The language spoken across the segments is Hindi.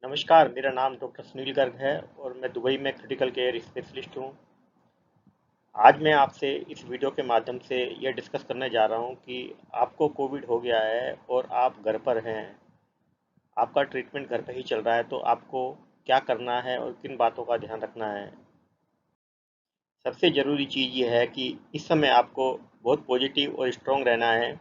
नमस्कार, मेरा नाम डॉक्टर सुनील गर्ग है और मैं दुबई में क्रिटिकल केयर स्पेशलिस्ट हूँ। आज मैं आपसे इस वीडियो के माध्यम से यह डिस्कस करने जा रहा हूँ कि आपको कोविड हो गया है और आप घर पर हैं। आपका ट्रीटमेंट घर पर ही चल रहा है, तो आपको क्या करना है और किन बातों का ध्यान रखना है। सबसे ज़रूरी चीज़ ये है कि इस समय आपको बहुत पॉजिटिव और स्ट्रॉन्ग रहना है।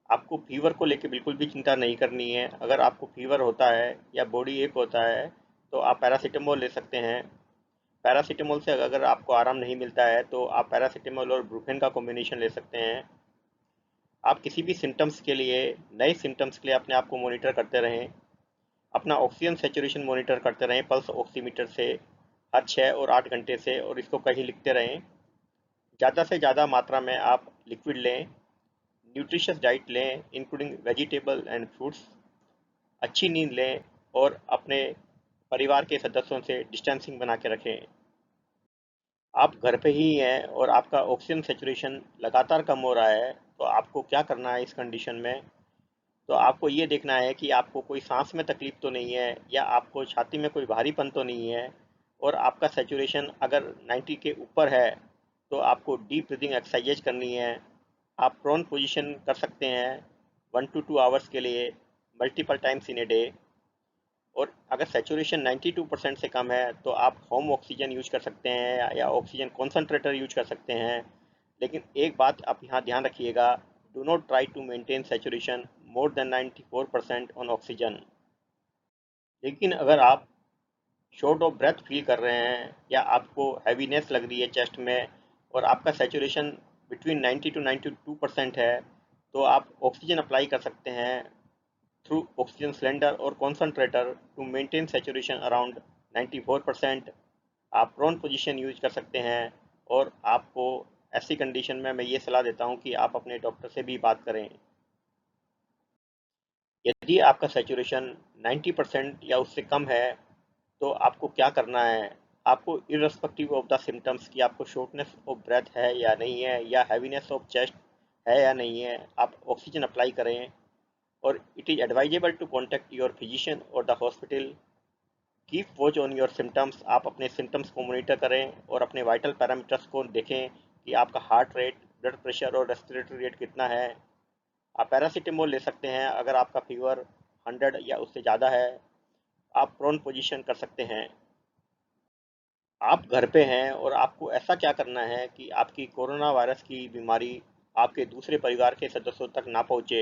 आपको फ़ीवर को लेके बिल्कुल भी चिंता नहीं करनी है। अगर आपको फ़ीवर होता है या बॉडी एक होता है, तो आप पैरासीटामोल ले सकते हैं। पैरासीटामोल से अगर आपको आराम नहीं मिलता है तो आप पैरासीटामोल और ब्रूफेन का कॉम्बिनेशन ले सकते हैं। आप किसी भी सिम्टम्स के लिए, नए सिम्टम्स के लिए अपने आप को मॉनिटर करते रहें। अपना ऑक्सीजन सेचुरेशन मॉनिटर करते रहें पल्स ऑक्सीमीटर से हर 6 और 8 घंटे से, और इसको कहीं लिखते रहें। ज़्यादा से ज़्यादा मात्रा में आप लिक्विड लें, न्यूट्रिशियस डाइट लें इंक्लूडिंग वेजिटेबल एंड फ्रूट्स, अच्छी नींद लें और अपने परिवार के सदस्यों से डिस्टेंसिंग बना के रखें। आप घर पे ही हैं और आपका ऑक्सीजन सेचुरेशन लगातार कम हो रहा है, तो आपको क्या करना है इस कंडीशन में। तो आपको ये देखना है कि आपको कोई सांस में तकलीफ तो नहीं है या आपको छाती में कोई भारीपन तो नहीं है। और आपका सेचुरेशन अगर 90 के ऊपर है तो आपको डीप ब्रीदिंग एक्सरसाइज करनी है। आप प्रोन पोजीशन कर सकते हैं 1 to 2 आवर्स के लिए, multiple times in a day. और अगर सेचुरेशन 92% से कम है तो आप होम ऑक्सीजन यूज कर सकते हैं या ऑक्सीजन कॉन्सनट्रेटर यूज कर सकते हैं। लेकिन एक बात आप यहाँ ध्यान रखिएगा, do not try to maintain saturation more than 94% on oxygen. लेकिन अगर आप शॉर्ट ऑफ ब्रेथ फील कर रहे हैं या आपको हैवीनेस लग रही है चेस्ट में और आपका सेचुरेशन बिटवीन 90 to 92% है, तो आप ऑक्सीजन अप्लाई कर सकते हैं थ्रू ऑक्सीजन सिलेंडर और concentrator to maintain saturation around 94%। आप प्रोन पोजीशन यूज कर सकते हैं। और आपको ऐसी कंडीशन में मैं ये सलाह देता हूँ कि आप अपने डॉक्टर से भी बात करें। यदि आपका सेचुरेशन 90% या उससे कम है तो आपको क्या करना है। आपको इररेस्पेक्टिव ऑफ द सिम्टम्स कि आपको शॉर्टनेस ऑफ ब्रेथ है या नहीं है या हैवीनेस ऑफ चेस्ट है या नहीं है, आप ऑक्सीजन अप्लाई करें। और it is advisable to contact your physician और the hospital. Keep watch on your symptoms, आप अपने सिम्टम्स को मॉनिटर करें और अपने वाइटल पैरामीटर्स को देखें कि आपका हार्ट रेट, ब्लड प्रेशर और रेस्पिरेटरी रेट कितना है। आप पैरासीटामोल ले सकते हैं अगर आपका फीवर 100 या उससे ज़्यादा है। आप प्रोन पोजीशन कर सकते हैं। आप घर पे हैं और आपको ऐसा क्या करना है कि आपकी कोरोना वायरस की बीमारी आपके दूसरे परिवार के सदस्यों तक ना पहुंचे।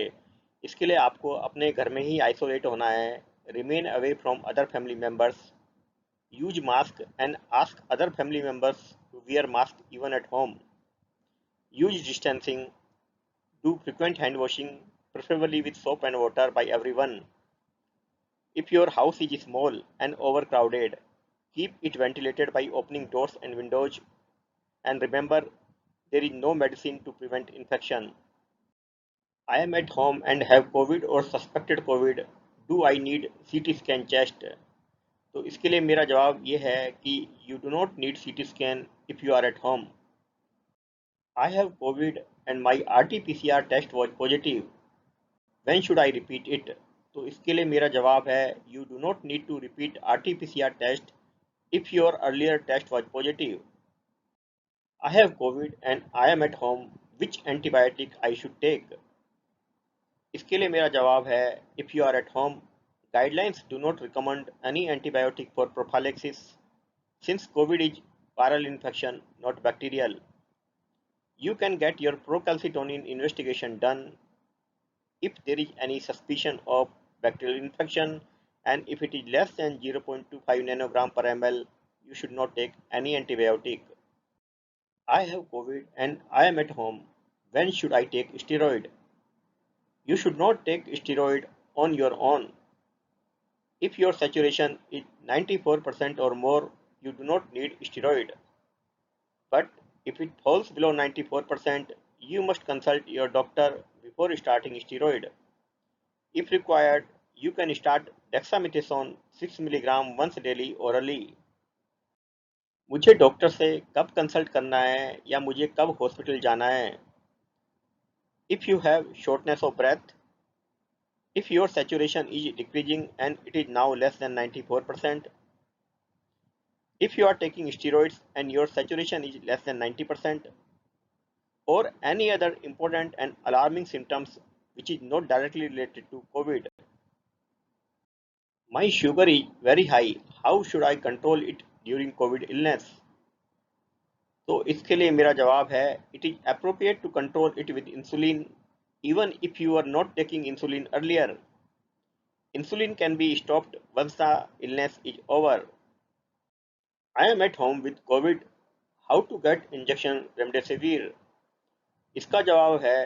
इसके लिए आपको अपने घर में ही आइसोलेट होना है। Remain away from other family members, use mask and ask other family members to wear mask even at home, use distancing, do frequent hand washing, preferably with soap and water by everyone. If your house is small and overcrowded, keep it ventilated by opening doors and windows. And remember, there is no medicine to prevent infection. I am at home and have COVID or suspected COVID. Do I need CT scan chest? तो इसके लिए मेरा जवाब ये है कि you do not need CT scan if you are at home. I have COVID and my RT-PCR test was positive. When should I repeat it? तो इसके लिए मेरा जवाब है you do not need to repeat RT-PCR test if your earlier test was positive. I have COVID and I am at home. Which antibiotic I should take? इसके लिए मेरा जवाब है if you are at home, guidelines do not recommend any antibiotic for prophylaxis since COVID is viral infection, not bacterial. You can get your procalcitonin investigation done if there is any suspicion of bacterial infection, and if it is less than 0.25 nanogram per ml, you should not take any antibiotic. I have COVID and I am at home. When should I take steroid? You should not take steroid on your own. If your saturation is 94% or more, you do not need steroid. But if it falls below 94%, you must consult your doctor before starting steroid. If required, you can start dexamethasone 6 mg once daily orally. मुझे डॉक्टर से कब कंसल्ट करना है या मुझे कब हॉस्पिटल जाना है? If you have shortness of breath, If your saturation is decreasing and it is now less than 94%, if you are taking steroids and your saturation is less than 90%, or any other important and alarming symptoms which is not directly related to COVID. My sugar is very high. How should I control it during COVID illness? तो इसके लिए मेरा जवाब है it is appropriate to control it with insulin even if you are not taking insulin earlier. Insulin can be stopped once the illness is over. I am at home with COVID. How to get injection remdesivir? इसका जवाब है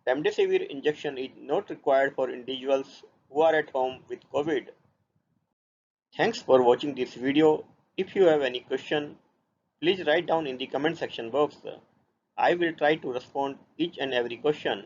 remdesivir injection is not required for individuals who are at home with COVID. Thanks for watching this video. If you have any question, please write down in the comment section box. I will try to respond each and every question.